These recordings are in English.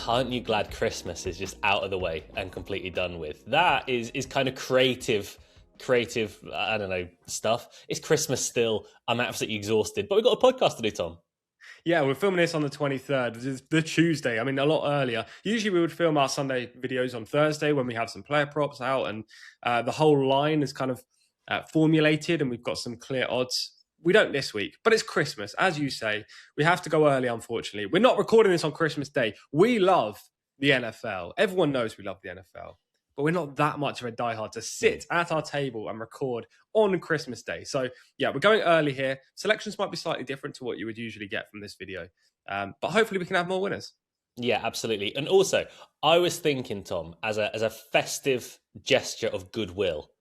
aren't you glad Christmas is just out of the way and completely done with? That is kind of creative, I don't know, stuff. It's Christmas still. I'm absolutely exhausted, but we've got a podcast to do, Tom. Yeah, we're filming this on the 23rd. It's the Tuesday. I mean, a lot earlier. Usually we would film our Sunday videos on Thursday when we have some player props out and the whole line is kind of formulated and we've got some clear odds. We don't this week, but it's Christmas. As you say, we have to go early, unfortunately. We're not recording this on Christmas Day. We love the NFL. Everyone knows we love the NFL, but we're not that much of a diehard to sit at our table and record on Christmas Day. So yeah, we're going early here. Selections might be slightly different to what you would usually get from this video, but hopefully we can have more winners. Yeah, absolutely. And also, I was thinking, Tom, as a festive gesture of goodwill.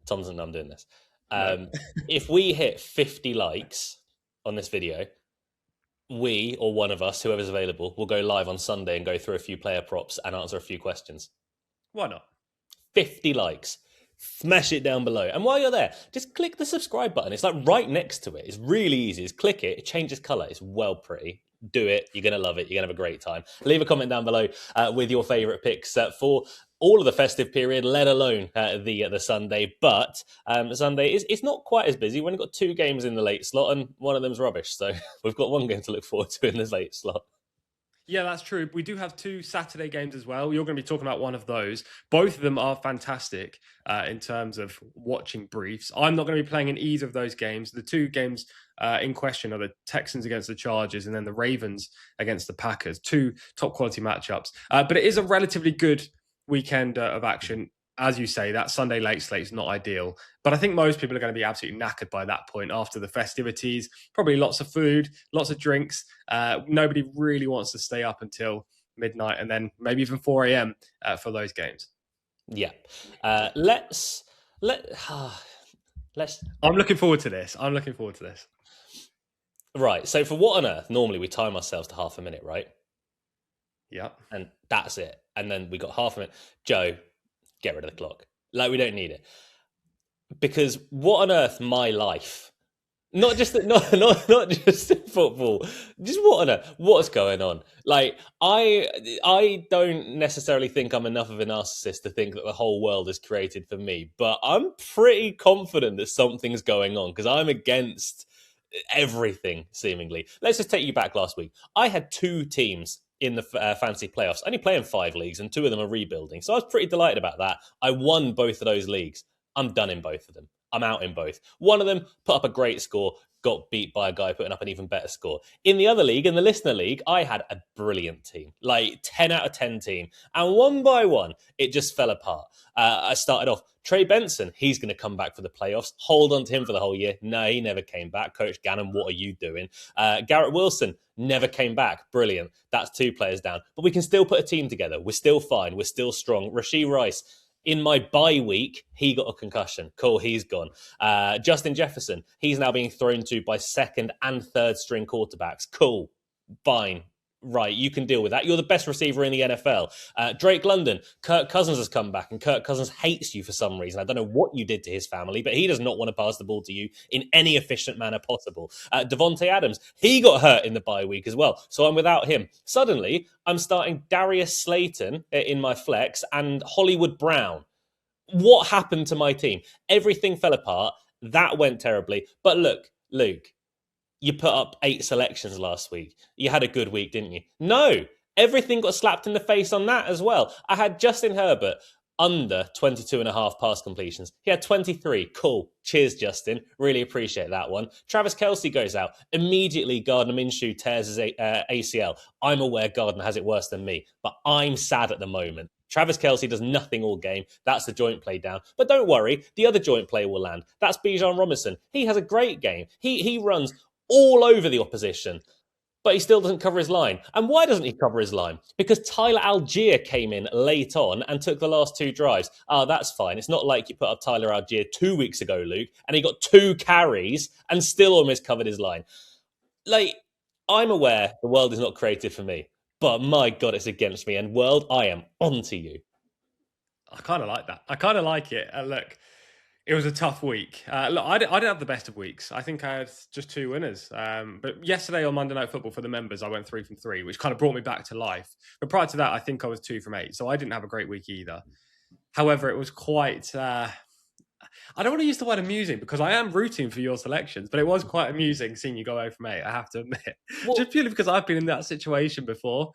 Tom doesn't know I'm doing this. No. If we hit 50 likes on this video, we or one of us, whoever's available, will go live on Sunday and go through a few player props and answer a few questions. Why not? 50 likes. Smash it down below. And while you're there, just click the subscribe button. It's like right next to it. It's really easy. Just click it. It changes color. It's well pretty. Do it. You're going to love it. You're going to have a great time. Leave a comment down below with your favorite picks for all of the festive period, let alone the Sunday. But Sunday it's not quite as busy. We've only got 2 games in the late slot, and one of them's rubbish. So we've got one game to look forward to in the late slot. Yeah, that's true. We do have 2 Saturday games as well. You're going to be talking about one of those. Both of them are fantastic in terms of watching briefs. I'm not going to be playing in either of those games. The 2 games in question are the Texans against the Chargers and then the Ravens against the Packers. 2 top quality matchups. But it is a relatively good weekend of action. As you say, that Sunday late slate is not ideal. But I think most people are going to be absolutely knackered by that point after the festivities. Probably lots of food, lots of drinks. Nobody really wants to stay up until midnight and then maybe even 4 a.m. For those games. Yeah. Let's. I'm looking forward to this. Right. So for what on earth, normally we time ourselves to half a minute, right? Yeah. And that's it. And then we got half a minute. Joe, get rid of the clock. Like, we don't need it. Because what on earth, my life? Not just not just football. Just what on earth? What's going on? Like, I don't necessarily think I'm enough of a narcissist to think that the whole world is created for me, but I'm pretty confident that something's going on because I'm against everything seemingly. Let's just take you back last week. I had 2 teams in the fantasy playoffs, only playing 5 leagues, and 2 of them are rebuilding. So I was pretty delighted about that. I won both of those leagues. I'm done in both of them. I'm out in both. One of them put up a great score, got beat by a guy putting up an even better score. In the other league, in the listener league, I had a brilliant team, like 10 out of 10 team. And one by one, it just fell apart. I started off, Trey Benson, he's going to come back for the playoffs. Hold on to him for the whole year. No, he never came back. Coach Gannon, what are you doing? Garrett Wilson never came back. Brilliant. That's 2 players down. But we can still put a team together. We're still fine. We're still strong. Rashee Rice, in my bye week, he got a concussion. Cool, he's gone. Justin Jefferson, he's now being thrown to by 2nd and 3rd string quarterbacks. Cool, fine. Right, you can deal with that. You're the best receiver in the NFL. Drake London, Kirk Cousins has come back, and Kirk Cousins hates you for some reason. I don't know what you did to his family, but he does not want to pass the ball to you in any efficient manner possible. Devontae Adams, he got hurt in the bye week as well, so I'm without him. Suddenly, I'm starting Darius Slayton in my flex and Hollywood Brown. What happened to my team? Everything fell apart. That went terribly. But look, Luke, you put up 8 selections last week. You had a good week, didn't you? No, everything got slapped in the face on that as well. I had Justin Herbert under 22.5 pass completions. He had 23. Cool. Cheers, Justin. Really appreciate that one. Travis Kelce goes out. Immediately, Gardner Minshew tears his ACL. I'm aware Gardner has it worse than me, but I'm sad at the moment. Travis Kelce does nothing all game. That's the joint play down. But don't worry, the other joint play will land. That's Bijan Robinson. He has a great game. He runs all over the opposition, but he still doesn't cover his line. And why doesn't he cover his line? Because Tyler Algier came in late on and took the last 2 drives. That's fine. It's not like you put up Tyler Algier 2 weeks ago, Luke, and he got 2 carries and still almost covered his line. Like, I'm aware the world is not created for me, but my God, it's against me. And world, I am onto you. I kind of like that. I kind of like it. Look, It was a tough week. Look, I didn't have the best of weeks. I think I had just 2 winners. But yesterday on Monday Night Football for the members, I went 3 from 3, which kind of brought me back to life. But prior to that, I think I was 2 from 8. So I didn't have a great week either. However, it was quite. I don't want to use the word amusing because I am rooting for your selections, but it was quite amusing seeing you go 0 from 8, I have to admit. Well, Just purely because I've been in that situation before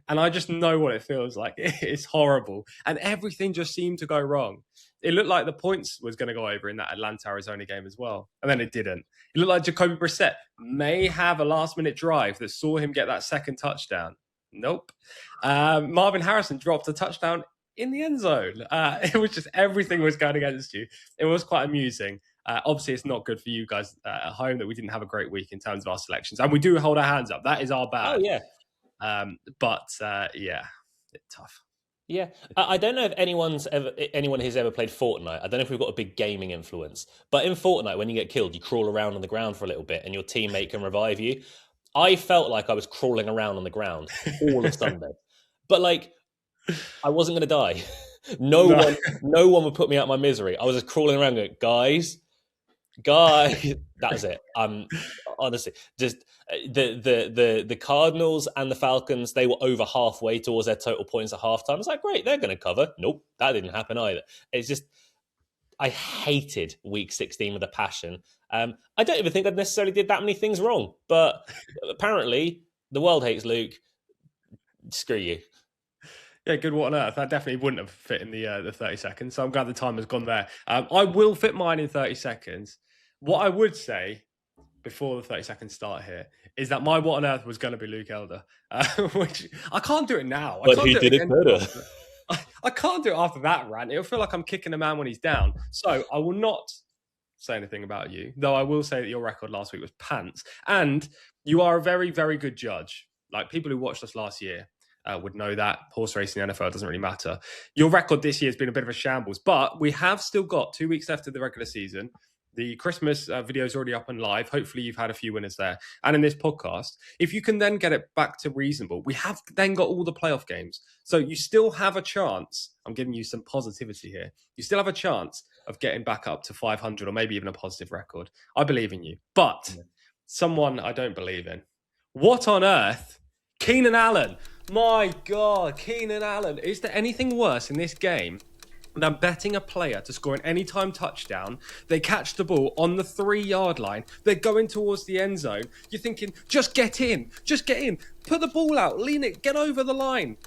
and I just know what it feels like. It's horrible. And everything just seemed to go wrong. It looked like the points was going to go over in that Atlanta-Arizona game as well. And then it didn't. It looked like Jacoby Brissett may have a last-minute drive that saw him get that second touchdown. Nope. Marvin Harrison dropped a touchdown in the end zone. It was just everything was going against you. It was quite amusing. Obviously, it's not good for you guys at home that we didn't have a great week in terms of our selections. And we do hold our hands up. That is our bad. oh yeah. Yeah, it's tough. Yeah, I don't know if anyone who's ever played Fortnite. I don't know if we've got a big gaming influence, but in Fortnite, when you get killed, you crawl around on the ground for a little bit, and your teammate can revive you. I felt like I was crawling around on the ground all of Sunday, but like I wasn't going to die. No one would put me out of my misery. I was just crawling around going, guys. That was it. Honestly, just the Cardinals and the Falcons, they were over halfway towards their total points at halftime. It's like, great, they're going to cover. Nope, that didn't happen either. It's just, I hated week 16 with a passion. I don't even think I necessarily did that many things wrong, but apparently the world hates Luke. Screw you. Yeah, good. What on earth? That definitely wouldn't have fit in the 30 seconds. So I'm glad the time has gone there. I will fit mine in 30 seconds. What I would say before the 30 seconds start here is that my what on earth was going to be Luke Elder, which I can't do it now. But he did it better. I can't do it after that rant. It'll feel like I'm kicking a man when he's down. So I will not say anything about you, though I will say that your record last week was pants. And you are a very, very good judge. Like people who watched us last year would know that. Horse racing in the NFL doesn't really matter. Your record this year has been a bit of a shambles, but we have still got 2 weeks left of the regular season. The Christmas video is already up and live. Hopefully you've had a few winners there. And in this podcast, if you can then get it back to reasonable, we have then got all the playoff games. So you still have a chance. I'm giving you some positivity here. You still have a chance of getting back up to 500 or maybe even a positive record. I believe in you. But someone I don't believe in. What on earth? Keenan Allen. My God, Keenan Allen. Is there anything worse in this game than betting a player to score an anytime touchdown? They catch the ball on the 3-yard line. They're going towards the end zone. You're thinking, just get in. Just get in. Put the ball out. Lean it. Get over the line.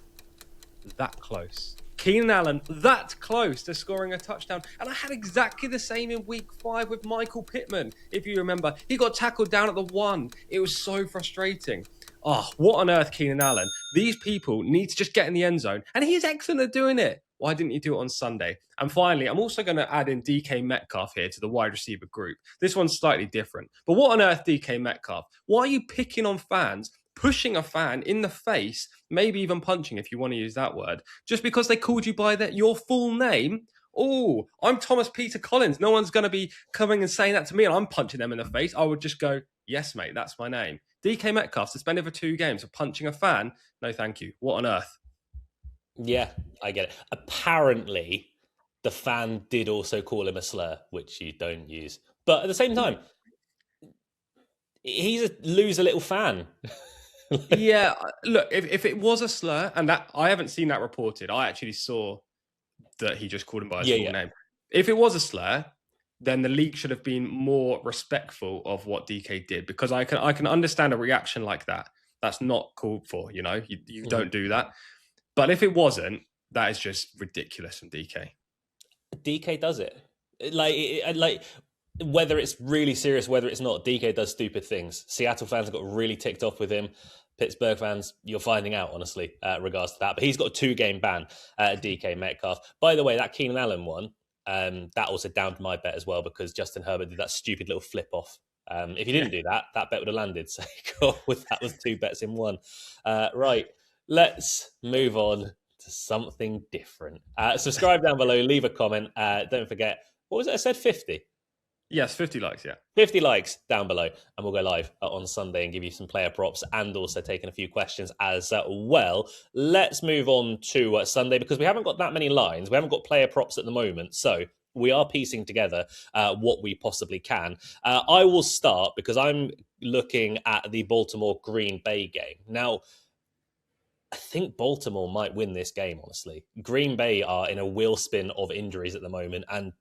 That close. Keenan Allen, that close to scoring a touchdown. And I had exactly the same in week 5 with Michael Pittman. If you remember, he got tackled down at the 1. It was so frustrating. Oh, what on earth, Keenan Allen? These people need to just get in the end zone. And he's excellent at doing it. Why didn't you do it on Sunday? And finally, I'm also going to add in DK Metcalf here to the wide receiver group. This one's slightly different. But what on earth, DK Metcalf? Why are you picking on fans, pushing a fan in the face, maybe even punching if you want to use that word, just because they called you by your full name? Oh, I'm Thomas Peter Collins. No one's going to be coming and saying that to me and I'm punching them in the face. I would just go, yes, mate, that's my name. DK Metcalf suspended for 2 games for punching a fan? No, thank you. What on earth? Yeah, I get it. Apparently, the fan did also call him a slur, which you don't use. But at the same time, he's a loser little fan. Yeah, look, if it was a slur, and that I haven't seen that reported, I actually saw that he just called him by his full name. If it was a slur, then the league should have been more respectful of what DK did, because I can understand a reaction like that. That's not called for, you know. You don't do that. But if it wasn't, that is just ridiculous from DK. DK does it. Like whether it's really serious, whether it's not, DK does stupid things. Seattle fans have got really ticked off with him. Pittsburgh fans, you're finding out, honestly, regards to that. But he's got a 2-game ban, DK Metcalf. By the way, that Keenan Allen one, that also downed my bet as well, because Justin Herbert did that stupid little flip off. If he didn't do that, that bet would have landed. So that was 2 bets in 1. Right, let's move on to something different. Subscribe down below, leave a comment. Don't forget, what was it I said, 50? Yes, 50 likes, yeah. 50 likes down below, and we'll go live on Sunday and give you some player props and also taking a few questions as well. Let's move on to Sunday, because we haven't got that many lines. We haven't got player props at the moment. So we are piecing together what we possibly can. I will start because I'm looking at the Baltimore Green Bay game. Now, I think Baltimore might win this game, honestly. Green Bay are in a wheelspin of injuries at the moment, and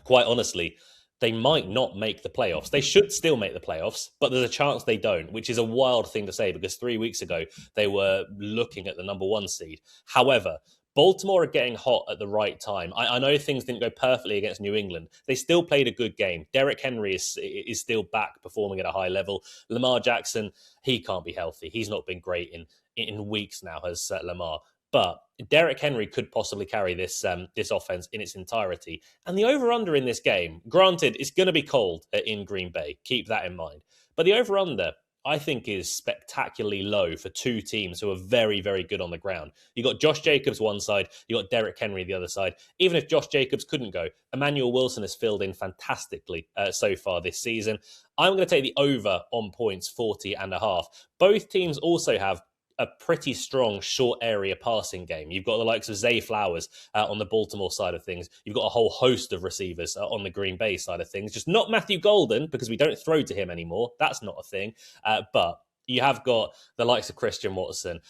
quite honestly, they might not make the playoffs. They should still make the playoffs, but there's a chance they don't, which is a wild thing to say because 3 weeks ago they were looking at the number 1 seed. However, Baltimore are getting hot at the right time. I know things didn't go perfectly against New England. They still played a good game. Derrick Henry is still back performing at a high level. Lamar Jackson, he can't be healthy. He's not been great in weeks now, has Lamar. But Derrick Henry could possibly carry this offense in its entirety. And the over-under in this game, granted, it's going to be cold in Green Bay. Keep that in mind. But the over-under, I think, is spectacularly low for two teams who are very, very good on the ground. You got Josh Jacobs one side, you got Derrick Henry the other side. Even if Josh Jacobs couldn't go, Emmanuel Wilson has filled in fantastically so far this season. I'm going to take the over on points, 40.5. Both teams also have a pretty strong short area passing game. You've got the likes of Zay Flowers on the Baltimore side of things. You've got a whole host of receivers on the Green Bay side of things. Just not Matthew Golden, because we don't throw to him anymore. That's not a thing. But you have got the likes of Christian Watson.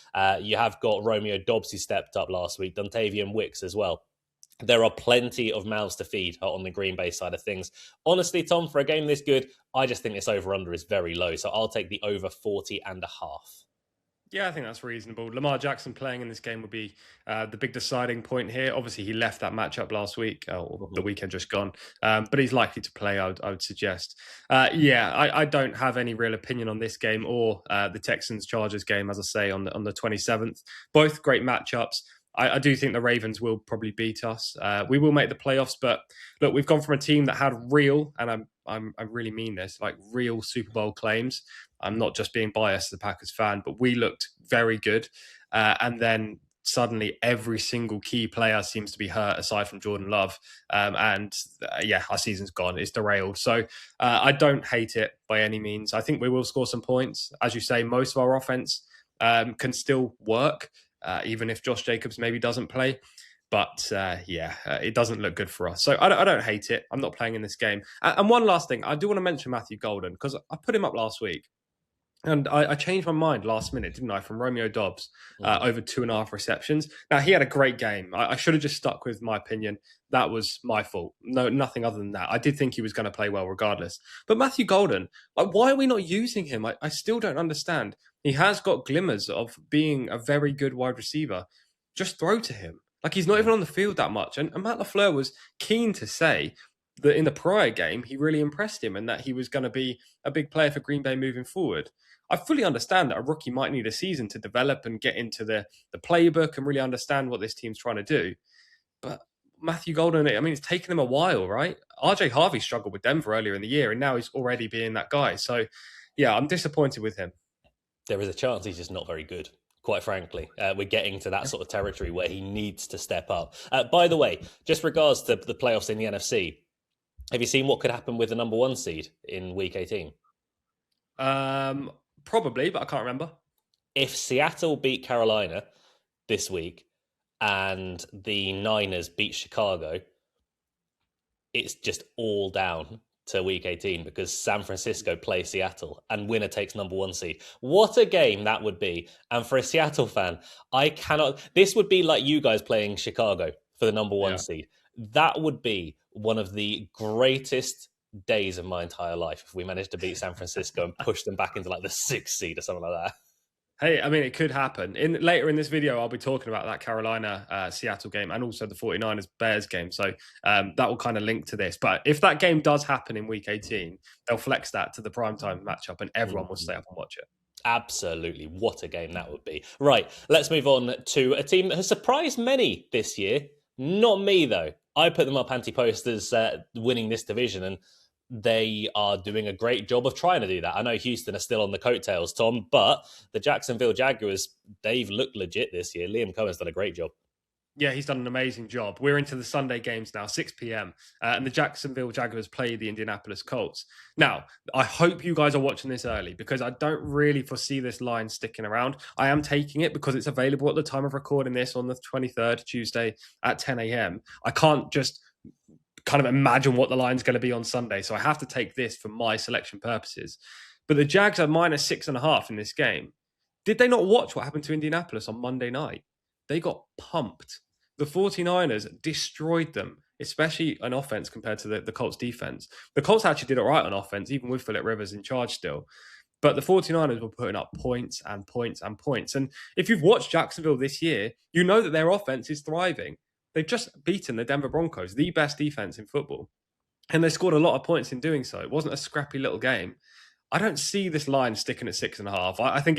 You have got Romeo Dobbs, who stepped up last week. Dontavian Wicks as well. There are plenty of mouths to feed on the Green Bay side of things. Honestly, Tom, for a game this good, I just think this over-under is very low. So I'll take the over 40.5. Yeah, I think that's reasonable. Lamar Jackson playing in this game would be the big deciding point here. Obviously, he left that matchup last week, or the weekend just gone, but he's likely to play, I would suggest. I don't have any real opinion on this game or the Texans-Chargers game, as I say, on the 27th. Both great matchups. I do think the Ravens will probably beat us. We will make the playoffs, but look, we've gone from a team that had real, and I really mean this, like real Super Bowl claims. I'm not just being biased as a Packers fan, but we looked very good. And then suddenly every single key player seems to be hurt aside from Jordan Love. Our season's gone. It's derailed. So I don't hate it by any means. I think we will score some points. As you say, most of our offense can still work, even if Josh Jacobs maybe doesn't play. But it doesn't look good for us. So I don't hate it. I'm not playing in this game. And one last thing, I do want to mention Matthew Golden because I put him up last week. And I changed my mind last minute, didn't I, from Romeo Dobbs over 2.5 receptions. Now, he had a great game. I should have just stuck with my opinion. That was my fault. No, nothing other than that. I did think he was going to play well regardless. But Matthew Golden, why are we not using him? I still don't understand. He has got glimmers of being a very good wide receiver. Just throw to him. Like, he's not even on the field that much. And Matt LaFleur was keen to say that in the prior game, he really impressed him and that he was going to be a big player for Green Bay moving forward. I fully understand that a rookie might need a season to develop and get into the playbook and really understand what this team's trying to do. But Matthew Golden, I mean, it's taken him a while, right? RJ Harvey struggled with Denver earlier in the year, and now he's already being that guy. So, yeah, I'm disappointed with him. There is a chance he's just not very good. Quite frankly, we're getting to that sort of territory where he needs to step up. By the way, just regards to the playoffs in the NFC, have you seen what could happen with the number 1 seed in Week 18? Probably, but I can't remember. If Seattle beat Carolina this week and the Niners beat Chicago, it's just all down to Week 18 because San Francisco plays Seattle and winner takes number 1 seed. What a game that would be. And for a Seattle fan, this would be like you guys playing Chicago for the number 1 seed. That would be one of the greatest days of my entire life if we managed to beat San Francisco and push them back into like the 6th seed or something like that. Hey, I mean, it could happen. Later in this video, I'll be talking about that Carolina-Seattle game and also the 49ers-Bears game. So that will kind of link to this. But if that game does happen in Week 18, they'll flex that to the primetime matchup and everyone will stay up and watch it. Absolutely. What a game that would be. Right, let's move on to a team that has surprised many this year. Not me, though. I put them up anti-posters winning this division, and they are doing a great job of trying to do that. I know Houston are still on the coattails, Tom, but the Jacksonville Jaguars, they've looked legit this year. Liam Cohen's done a great job. Yeah, he's done an amazing job. We're into the Sunday games now, 6 p.m. And the Jacksonville Jaguars play the Indianapolis Colts. Now, I hope you guys are watching this early because I don't really foresee this line sticking around. I am taking it because it's available at the time of recording this on the 23rd, Tuesday at 10 a.m. I can't just kind of imagine what the line's going to be on Sunday. So I have to take this for my selection purposes. But the Jags are -6.5 in this game. Did they not watch what happened to Indianapolis on Monday night? They got pumped. The 49ers destroyed them, especially on offense compared to the Colts defense. The Colts actually did all right on offense, even with Phillip Rivers in charge still. But the 49ers were putting up points and points and points. And if you've watched Jacksonville this year, you know that their offense is thriving. They've just beaten the Denver Broncos, the best defense in football. And they scored a lot of points in doing so. It wasn't a scrappy little game. I don't see this line sticking at 6.5. I think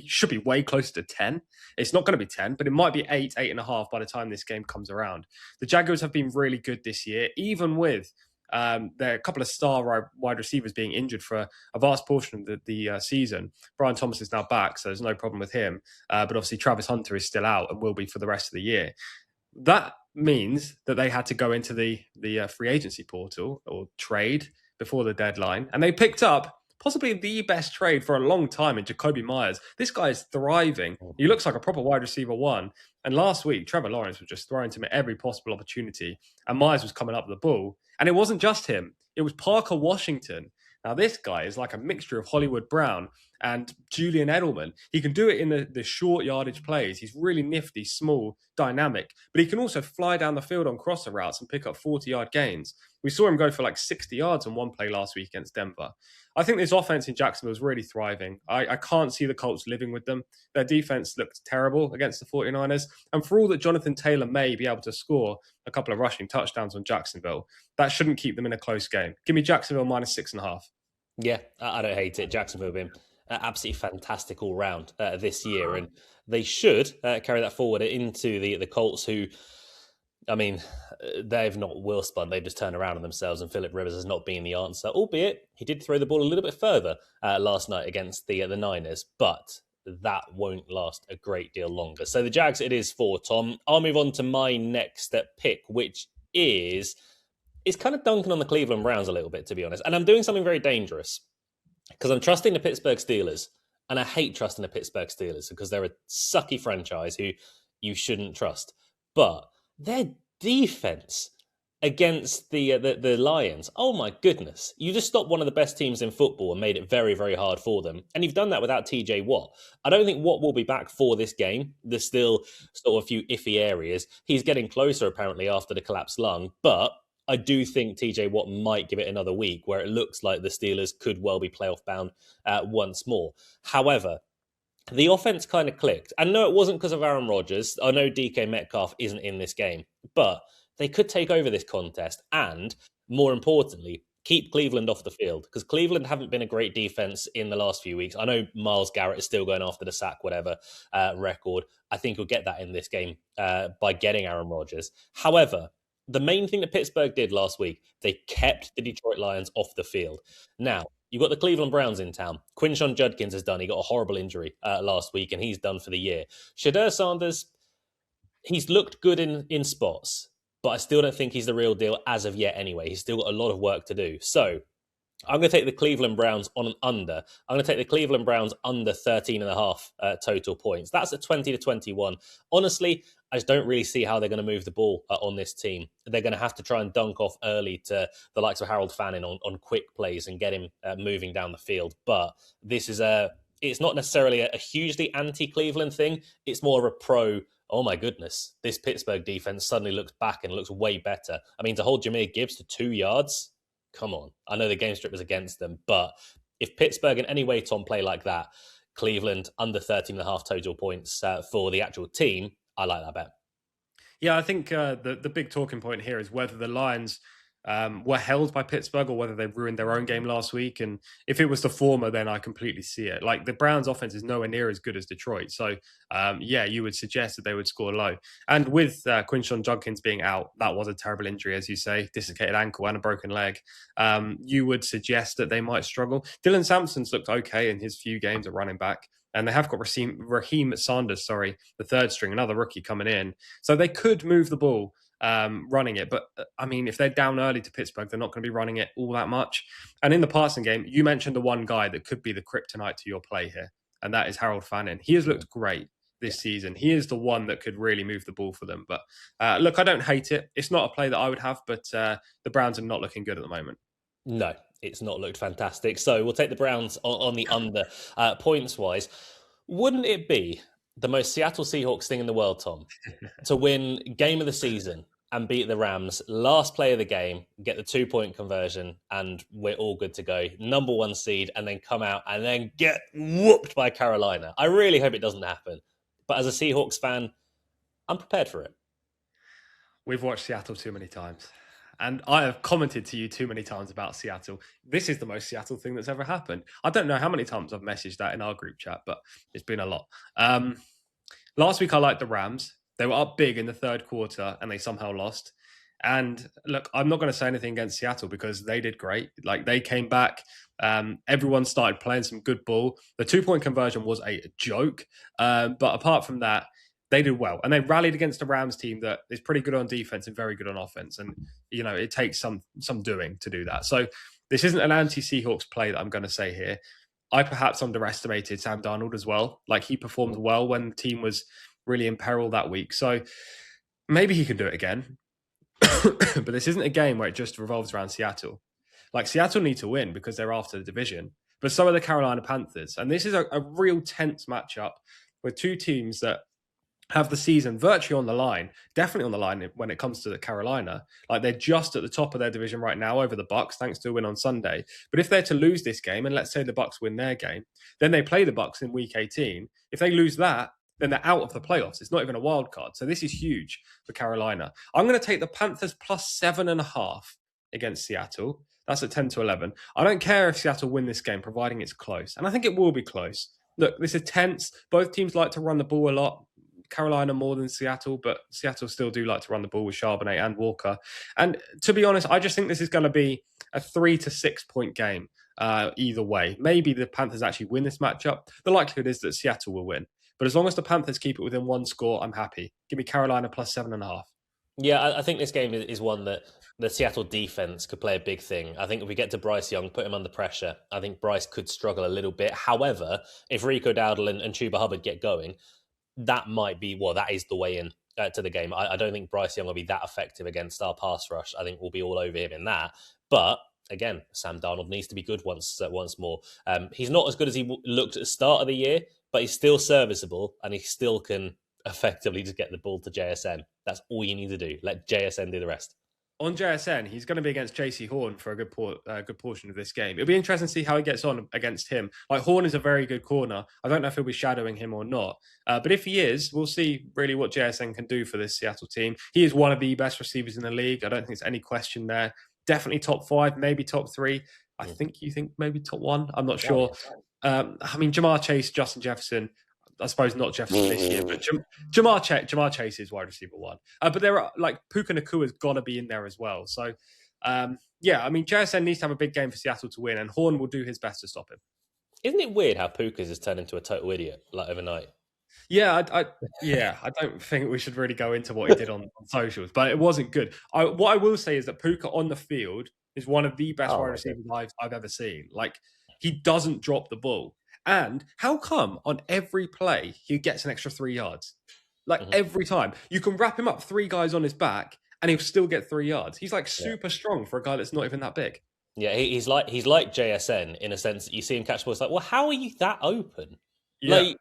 should be way closer to 10. It's not going to be 10, but it might be 8, 8.5 by the time this game comes around. The Jaguars have been really good this year, even with there are a couple of star wide receivers being injured for a vast portion of the season. Brian Thomas is now back, so there's no problem with him. But obviously Travis Hunter is still out and will be for the rest of the year. That means that they had to go into the free agency portal or trade before the deadline, and they picked up possibly the best trade for a long time in Jakobi Meyers. This guy is thriving. He looks like a proper wide receiver one. And last week, Trevor Lawrence was just throwing to him at every possible opportunity. And Myers was coming up with the ball. And it wasn't just him. It was Parker Washington. Now, this guy is like a mixture of Hollywood Brown and Julian Edelman. He can do it in the short yardage plays. He's really nifty, small, dynamic. But he can also fly down the field on crosser routes and pick up 40-yard gains. We saw him go for like 60 yards on one play last week against Denver. I think this offense in Jacksonville is really thriving. I can't see the Colts living with them. Their defense looked terrible against the 49ers. And for all that Jonathan Taylor may be able to score a couple of rushing touchdowns on Jacksonville, that shouldn't keep them in a close game. Give me Jacksonville -6.5. Yeah, I don't hate it. Jacksonville have been absolutely fantastic all round this year. And they should carry that forward into the Colts, who, I mean, they've not will spun. They've just turned around on themselves, and Phillip Rivers has not been the answer, albeit he did throw the ball a little bit further last night against the Niners, but that won't last a great deal longer. So the Jags it is for Tom. I'll move on to my next pick, which is kind of dunking on the Cleveland Browns a little bit, to be honest. And I'm doing something very dangerous because I'm trusting the Pittsburgh Steelers, and I hate trusting the Pittsburgh Steelers because they're a sucky franchise who you shouldn't trust. But their defense against the Lions, oh my goodness. You just stopped one of the best teams in football and made it very, very hard for them. And you've done that without TJ Watt. I don't think Watt will be back for this game. There's still sort of a few iffy areas. He's getting closer apparently after the collapsed lung, but I do think TJ Watt might give it another week where it looks like the Steelers could well be playoff bound once more. However, the offense kind of clicked. And no, it wasn't because of Aaron Rodgers. I know DK Metcalf isn't in this game, but they could take over this contest and, more importantly, keep Cleveland off the field, because Cleveland haven't been a great defense in the last few weeks. I know Myles Garrett is still going after the sack, whatever record. I think he'll get that in this game by getting Aaron Rodgers. However, the main thing that Pittsburgh did last week, they kept the Detroit Lions off the field. Now, you've got the Cleveland Browns in town. Quinshon Judkins has done. He got a horrible injury last week, and he's done for the year. Shedeur Sanders, he's looked good in spots, but I still don't think he's the real deal as of yet anyway. He's still got a lot of work to do. So I'm going to take the Cleveland Browns on an under. I'm going to take the Cleveland Browns under 13.5 total points. That's at 20-21. Honestly, I just don't really see how they're going to move the ball on this team. They're going to have to try and dunk off early to the likes of Harold Fannin on quick plays and get him moving down the field. But this is it's not necessarily a hugely anti-Cleveland thing. It's more of a pro, oh my goodness, this Pittsburgh defense suddenly looks back and looks way better. I mean, to hold Jahmyr Gibbs to 2 yards, come on. I know the game script was against them, but if Pittsburgh in any way, Tom, play like that, Cleveland under 13.5 total points for the actual team, I like that bet. Yeah, I think the big talking point here is whether the Lions were held by Pittsburgh or whether they ruined their own game last week. And if it was the former, then I completely see it. Like, the Browns offense is nowhere near as good as Detroit. So, yeah, you would suggest that they would score low. And with Quinshon Judkins being out, that was a terrible injury, as you say, dislocated ankle and a broken leg. You would suggest that they might struggle. Dylan Sampson's looked okay in his few games at running back. And they have got Raheem Sanders, the third string, another rookie coming in. So they could move the ball running it. But, I mean, if they're down early to Pittsburgh, they're not going to be running it all that much. And in the passing game, you mentioned the one guy that could be the kryptonite to your play here, and that is Harold Fannin. He has looked great. this season. He is the one that could really move the ball for them. But look, I don't hate it. It's not a play that I would have, but the Browns are not looking good at the moment. No, it's not looked fantastic. So we'll take the Browns on the under points-wise. Wouldn't it be the most Seattle Seahawks thing in the world, Tom, to win game of the season and beat the Rams, last play of the game, get the 2-point conversion, and we're all good to go. Number 1 seed, and then come out and then get whooped by Carolina. I really hope it doesn't happen. But as a Seahawks fan, I'm prepared for it. We've watched Seattle too many times. And I have commented to you too many times about Seattle. This is the most Seattle thing that's ever happened. I don't know how many times I've messaged that in our group chat, but it's been a lot. Last week, I liked the Rams. They were up big in the third quarter and they somehow lost. And look, I'm not going to say anything against Seattle because they did great. Like, they came back. Everyone started playing some good ball. The 2-point conversion was a joke. But apart from that, they did well. And they rallied against the Rams team that is pretty good on defense and very good on offense. And, you know, it takes some doing to do that. So this isn't an anti-Seahawks play that I'm going to say here. I perhaps underestimated Sam Darnold as well. Like, he performed well when the team was really in peril that week. So maybe he can do it again. But this isn't a game where it just revolves around Seattle. Like, Seattle need to win because they're after the division, but so are the Carolina Panthers. And this is a real tense matchup with two teams that have the season virtually on the line, definitely on the line when it comes to the Carolina. Like, they're just at the top of their division right now over the Bucs, thanks to a win on Sunday. But if they're to lose this game, and let's say the Bucs win their game, then they play the Bucs in week 18. If they lose that, then they're out of the playoffs. It's not even a wild card. So this is huge for Carolina. I'm going to take the Panthers plus 7.5 against Seattle. That's at 10-11. I don't care if Seattle win this game, providing it's close. And I think it will be close. Look, this is tense. Both teams like to run the ball a lot. Carolina more than Seattle, but Seattle still do like to run the ball with Charbonnet and Walker. And to be honest, I just think this is going to be a 3 to 6 point game either way. Maybe the Panthers actually win this matchup. The likelihood is that Seattle will win. But as long as the Panthers keep it within one score, I'm happy. Give me Carolina plus 7.5. Yeah, I think this game is one that the Seattle defense could play a big thing. I think if we get to Bryce Young, put him under pressure, I think Bryce could struggle a little bit. However, if Rico Dowdle and Chuba Hubbard get going, that might be, that is the way in to the game. I don't think Bryce Young will be that effective against our pass rush. I think we'll be all over him in that. But again, Sam Darnold needs to be good once more. He's not as good as he looked at the start of the year, but he's still serviceable and he still can effectively just get the ball to JSN. That's all you need to do. Let JSN do the rest. On JSN, he's going to be against JC Horn for a good portion of this game. It'll be interesting to see how he gets on against him. Like, Horn is a very good corner. I don't know if he'll be shadowing him or not. But if he is, we'll see really what JSN can do for this Seattle team. He is one of the best receivers in the league. I don't think there's any question there. Definitely top 5, maybe top 3. I think you think maybe top 1. I'm not sure. I mean, Jamar Chase, Justin Jefferson, I suppose not Jefferson this year, but Jamar Chase is wide receiver 1. But there are, like, Puka Nakua's got to be in there as well. So, yeah, I mean, JSN needs to have a big game for Seattle to win, and Horn will do his best to stop him. Isn't it weird how Puka's has turned into a total idiot, like, overnight? Yeah, I don't think we should really go into what he did on socials, but it wasn't good. What I will say is that Puka on the field is one of the best wide receivers I've ever seen. Like, he doesn't drop the ball. And how come on every play he gets an extra 3 yards? Like, every time. You can wrap him up 3 guys on his back and he'll still get 3 yards. He's like super strong for a guy that's not even that big. Yeah, he's like JSN in a sense that you see him catch the ball. It's like, well, how are you that open? Yeah. Like,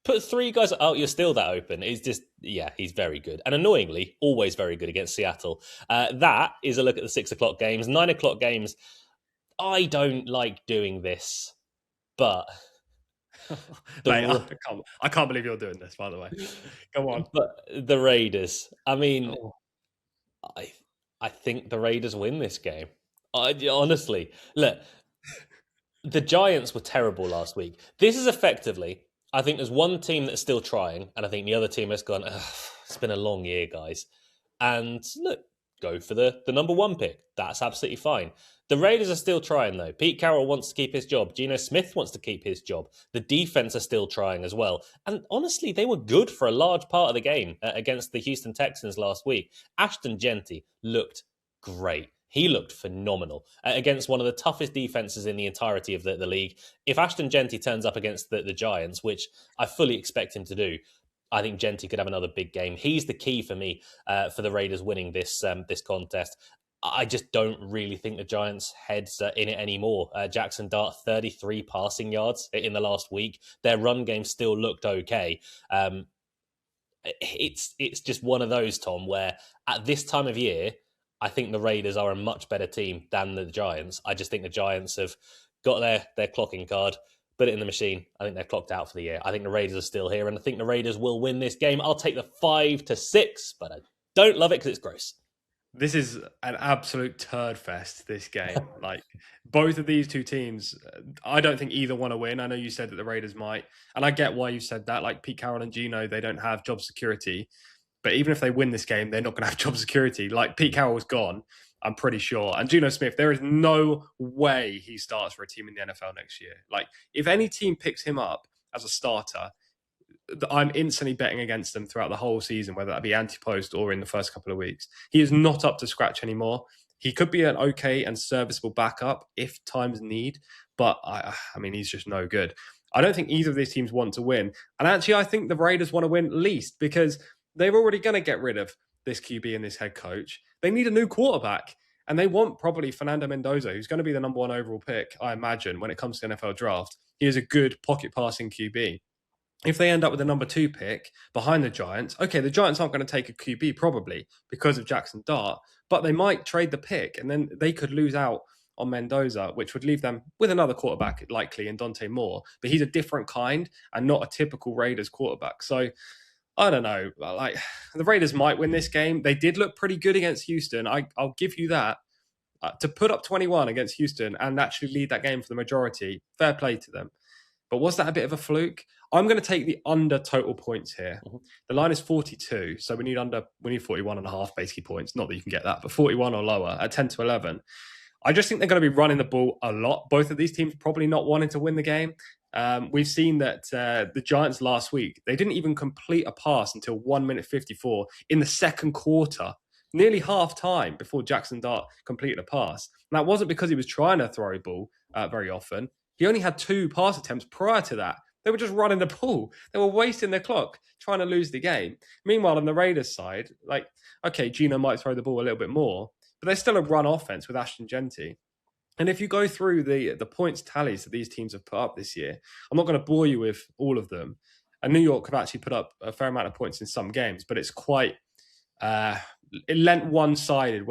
put 3 guys, you're still that open. It's just, he's very good. And annoyingly, always very good against Seattle. That is a look at the 6 o'clock games. 9 o'clock games, I don't like doing this, but... Mate, I can't believe you're doing this, by the way. Go on. But the Raiders, I mean, I think the Raiders win this game. Honestly, look, the Giants were terrible last week. This is effectively, I think there's one team that's still trying, and I think the other team has gone, it's been a long year, guys. And look, go for the number 1 pick. That's absolutely fine. The Raiders are still trying, though. Pete Carroll wants to keep his job. Geno Smith wants to keep his job. The defense are still trying as well. And honestly, they were good for a large part of the game against the Houston Texans last week. Ashton Jeanty looked great. He looked phenomenal against one of the toughest defenses in the entirety of the league. If Ashton Jeanty turns up against the Giants, which I fully expect him to do, I think Genti could have another big game. He's the key for me for the Raiders winning this contest. I just don't really think the Giants' heads are in it anymore. Jackson Dart, 33 passing yards in the last week. Their run game still looked okay. It's just one of those, Tom, where at this time of year, I think the Raiders are a much better team than the Giants. I just think the Giants have got their clocking card, put it in the machine. I think they're clocked out for the year. I think the Raiders are still here, and I think the Raiders will win this game. I'll take the 5-6, but I don't love it because it's gross. This is an absolute turd fest, this game. Like, both of these two teams, I don't think either want to win. I know you said that the Raiders might, and I get why you said that. Like, Pete Carroll and Geno, they don't have job security. But even if they win this game, they're not going to have job security. Like, Pete Carroll's gone, I'm pretty sure. And Geno Smith, there is no way he starts for a team in the NFL next year. Like, if any team picks him up as a starter, I'm instantly betting against them throughout the whole season, whether that be anti-post or in the first couple of weeks. He is not up to scratch anymore. He could be an okay and serviceable backup if times need, but I mean, he's just no good. I don't think either of these teams want to win. And actually, I think the Raiders want to win least because they're already going to get rid of this QB and this head coach. They need a new quarterback. And they want probably Fernando Mendoza, who's going to be the number 1 overall pick, I imagine, when it comes to the NFL draft. He is a good pocket passing QB. If they end up with a number 2 pick behind the Giants, okay, the Giants aren't going to take a QB probably because of Jackson Dart, but they might trade the pick and then they could lose out on Mendoza, which would leave them with another quarterback likely in Dante Moore, but he's a different kind and not a typical Raiders quarterback. So I don't know, like the Raiders might win this game. They did look pretty good against Houston. I'll give you that. To put up 21 against Houston and actually lead that game for the majority, fair play to them. But was that a bit of a fluke? I'm going to take the under total points here. Mm-hmm. The line is 42, so we need 41 and a half basically points. Not that you can get that, but 41 or lower at 10 to 11. I just think they're going to be running the ball a lot. Both of these teams probably not wanting to win the game. We've seen that the Giants last week, they didn't even complete a pass until 1 minute 54 in the second quarter, nearly half time before Jackson Dart completed a pass. And that wasn't because he was trying to throw a ball very often. He only had 2 pass attempts prior to that. They were just running the ball. They were wasting their clock trying to lose the game. Meanwhile, on the Raiders side, like, okay, Geno might throw the ball a little bit more, but there's still a run offense with Ashton Genti. And if you go through the points tallies that these teams have put up this year, I'm not going to bore you with all of them. And New York have actually put up a fair amount of points in some games, but it's quite it lent one-sided.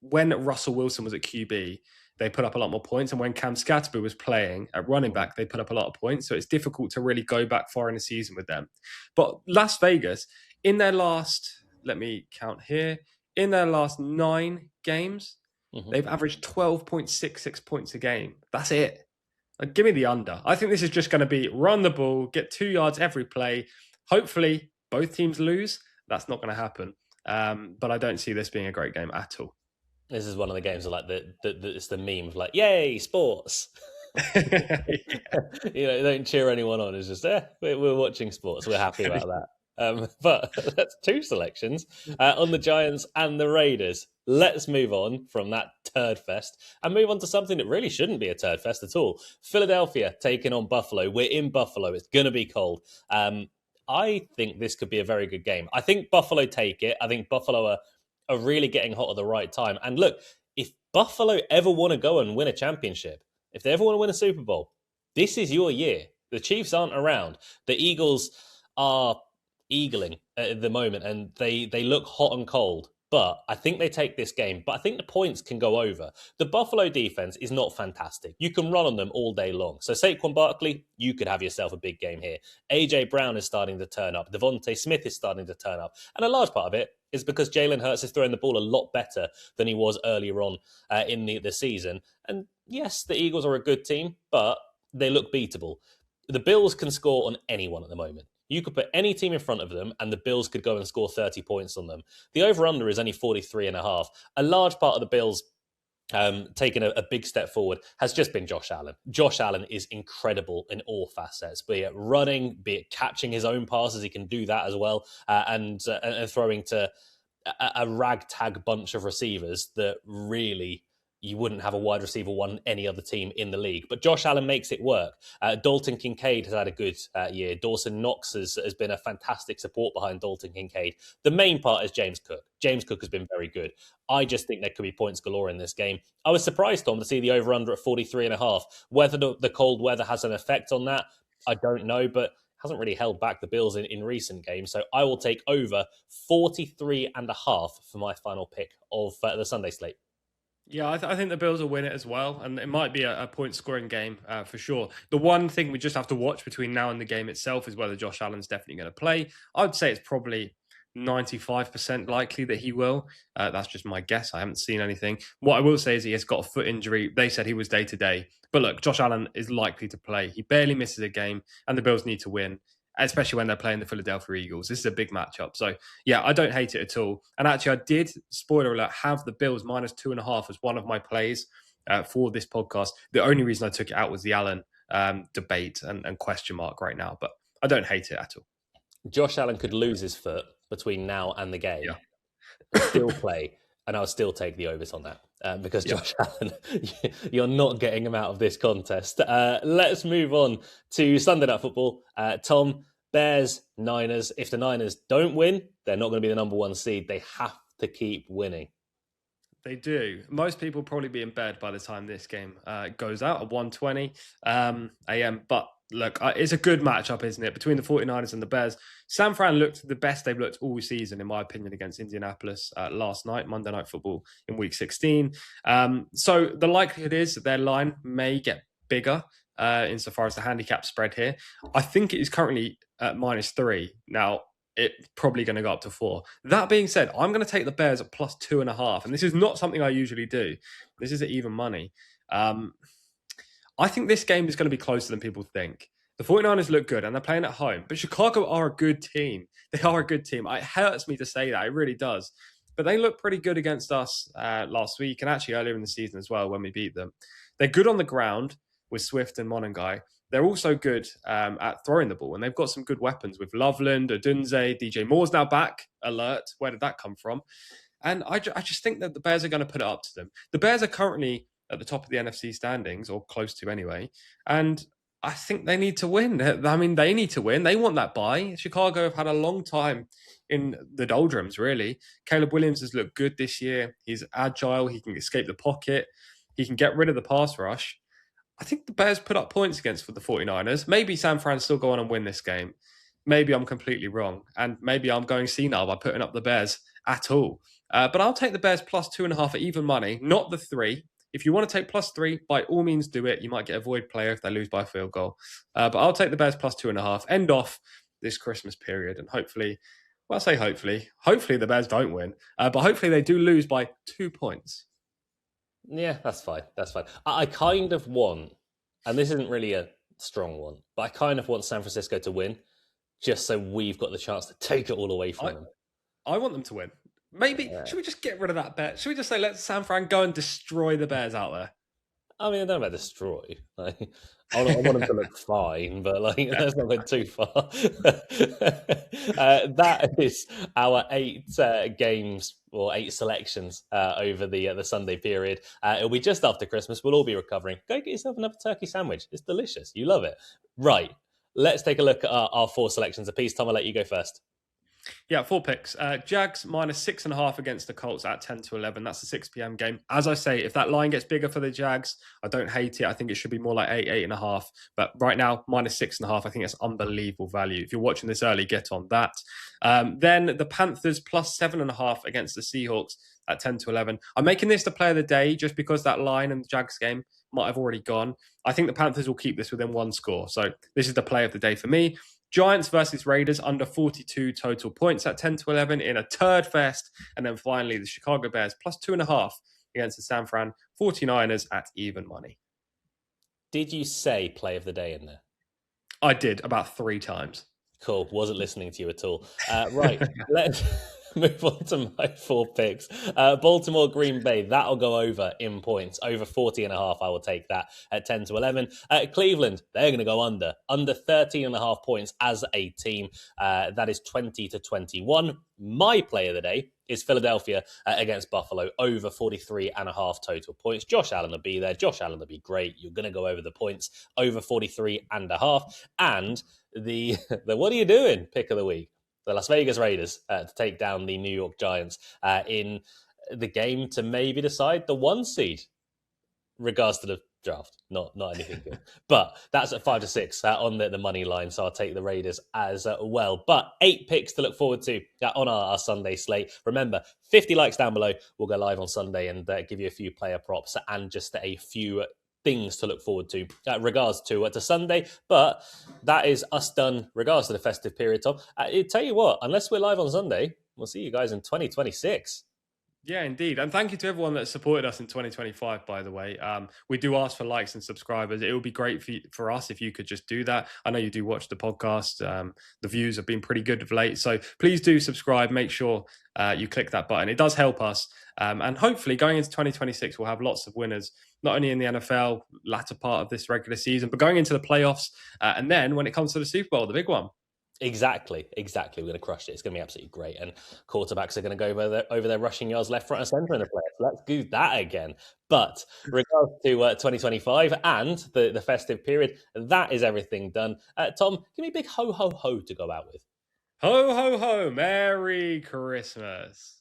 When Russell Wilson was at QB, they put up a lot more points. And when Cam Scatterby was playing at running back, they put up a lot of points. So it's difficult to really go back far in the season with them. But Las Vegas, in their last, let me count here, in their last 9 games, they've averaged 12.66 points a game. That's it. Like, give me the under. I think this is just going to be run the ball, get 2 yards every play. Hopefully, both teams lose. That's not going to happen. But I don't see this being a great game at all. This is one of the games of like it's the meme of like, yay, sports. You know, don't cheer anyone on. It's just, we're watching sports. We're happy about that. But that's 2 selections on the Giants and the Raiders. Let's move on from that turd fest and move on to something that really shouldn't be a turd fest at all. Philadelphia taking on Buffalo. We're in Buffalo. It's going to be cold. I think this could be a very good game. I think Buffalo take it. I think Buffalo are really getting hot at the right time. And look, if Buffalo ever want to go and win a championship, if they ever want to win a Super Bowl, this is your year. The Chiefs aren't around. The Eagles are eagling at the moment, and they look hot and cold. But I think they take this game. But I think the points can go over. The Buffalo defense is not fantastic. You can run on them all day long. So Saquon Barkley, you could have yourself a big game here. AJ Brown is starting to turn up. Devontae Smith is starting to turn up. And a large part of it is because Jalen Hurts is throwing the ball a lot better than he was earlier on in the season. And yes, the Eagles are a good team, but they look beatable. The Bills can score on anyone at the moment. You could put any team in front of them and the Bills could go and score 30 points on them. The over-under is only 43.5. A large part of the Bills taking a big step forward has just been Josh Allen. Josh Allen is incredible in all facets, be it running, be it catching his own passes. He can do that as well, and throwing to a ragtag bunch of receivers that really you wouldn't have a wide receiver one any other team in the league. But Josh Allen makes it work. Dalton Kincaid has had a good year. Dawson Knox has been a fantastic support behind Dalton Kincaid. The main part is James Cook. James Cook has been very good. I just think there could be points galore in this game. I was surprised, Tom, to see the over-under at 43.5. Whether the cold weather has an effect on that, I don't know, but hasn't really held back the Bills in recent games. So I will take over 43.5 for my final pick of the Sunday slate. Yeah, I think the Bills will win it as well, and it might be a point-scoring game for sure. The one thing we just have to watch between now and the game itself is whether Josh Allen's definitely going to play. I would say it's probably 95% likely that he will. That's just my guess. I haven't seen anything. What I will say is he has got a foot injury. They said he was day-to-day. But look, Josh Allen is likely to play. He barely misses a game, and the Bills need to win, especially when they're playing the Philadelphia Eagles. This is a big matchup. So, yeah, I don't hate it at all. And actually, I did, spoiler alert, have the Bills -2.5 as one of my plays for this podcast. The only reason I took it out was the Allen debate and question mark right now. But I don't hate it at all. Josh Allen could lose his foot between now and the game, still play, and I'll still take the overs on that. Because Josh Allen, you're not getting him out of this contest. Let's move on to Sunday Night Football. Tom, Bears, Niners. If the Niners don't win, they're not going to be the number one seed. They have to keep winning. They do. Most people will probably be in bed by the time this game goes out at 1:20 a.m. But look, it's a good matchup, isn't it? Between the 49ers and the Bears. San Fran looked the best they've looked all season, in my opinion, against Indianapolis last night, Monday Night Football in Week 16. So the likelihood is that their line may get bigger insofar as the handicap spread here. I think it is currently at -3. Now, it's probably going to go up to 4. That being said, I'm going to take the Bears at +2.5. And this is not something I usually do. This is at even money. I think this game is going to be closer than people think. The 49ers look good and they're playing at home, but Chicago are a good team. They are a good team. It hurts me to say that. It really does. But they look pretty good against us last week and actually earlier in the season as well when we beat them. They're good on the ground with Swift and Monangai. They're also good at throwing the ball, and they've got some good weapons with Loveland, Odunze, DJ Moore's now back. Alert. Where did that come from? And I just think that the Bears are going to put it up to them. The Bears are currently at the top of the NFC standings, or close to anyway. And I think they need to win. I mean, they need to win. They want that bye. Chicago have had a long time in the doldrums, really. Caleb Williams has looked good this year. He's agile. He can escape the pocket. He can get rid of the pass rush. I think the Bears put up points against the 49ers. Maybe San Fran still go on and win this game. Maybe I'm completely wrong. And maybe I'm going senile by putting up the Bears at all. But I'll take the Bears +2.5 at even money, not the 3. If you want to take +3, by all means do it. You might get a void player if they lose by a field goal. But I'll take the Bears +2.5. End off this Christmas period. And hopefully, well, I say hopefully the Bears don't win. But hopefully they do lose by 2 points. Yeah, that's fine. That's fine. I kind of want, and this isn't really a strong one, but I kind of want San Francisco to win just so we've got the chance to take it all away from them. I want them to win. Maybe, should we just get rid of that bet? Should we just say, let San Fran go and destroy the Bears out there? I mean, I don't know about destroy. Like, I want them to look fine, but let's not go too far. That is our 8 games or 8 selections over the Sunday period. It'll be just after Christmas. We'll all be recovering. Go get yourself another turkey sandwich. It's delicious. You love it. Right. Let's take a look at our 4 selections apiece. Tom, I'll let you go first. Yeah, 4 picks. Jags -6.5 against the Colts at 10-11. That's a 6 p.m. game. As I say, if that line gets bigger for the Jags, I don't hate it. I think it should be more like 8.5. But right now, -6.5, I think it's unbelievable value. If you're watching this early, get on that. Then the Panthers +7.5 against the Seahawks at 10-11. I'm making this the play of the day just because that line in the Jags game might have already gone. I think the Panthers will keep this within 1 score. So this is the play of the day for me. Giants versus Raiders under 42 total points at 10-11 in a turd fest. And then finally, the Chicago Bears +2.5 against the San Fran 49ers at even money. Did you say play of the day in there? I did about 3 times. Cool. Wasn't listening to you at all. Right. Let's move on to my 4 picks. Baltimore, Green Bay. That'll go over in points. Over 40.5. I will take that at 10-11. Cleveland, they're going to go under 13.5 points as a team. That is 20-21. My play of the day is Philadelphia against Buffalo, over 43.5 total points. Josh Allen will be there. Josh Allen will be great. You're going to go over the points, over 43.5. And the what are you doing pick of the week? The Las Vegas Raiders to take down the New York Giants in the game to maybe decide the 1 seed, regards to the draft, not anything good. But that's at 5 to 6 on the money line, so I'll take the Raiders as well. But 8 picks to look forward to on our Sunday slate. Remember, 50 likes down below. We'll go live on Sunday and give you a few player props and just a few things to look forward to regards to Sunday. But that is us done regards to the festive period, Tom. I tell you what, unless we're live on Sunday, we'll see you guys in 2026. Yeah, indeed. And thank you to everyone that supported us in 2025, by the way. We do ask for likes and subscribers. It would be great for us if you could just do that. I know you do watch the podcast. The views have been pretty good of late. So please do subscribe. Make sure you click that button. It does help us. And hopefully going into 2026, we'll have lots of winners, not only in the NFL, latter part of this regular season, but going into the playoffs. And then when it comes to the Super Bowl, the big one. Exactly. We're going to crush it. It's going to be absolutely great. And quarterbacks are going to go over their rushing yards left, front, and centre in the playoffs. Let's do that again. But regards to 2025 and the festive period, that is everything done. Tom, give me a big ho, ho, ho to go out with. Ho, ho, ho. Merry Christmas.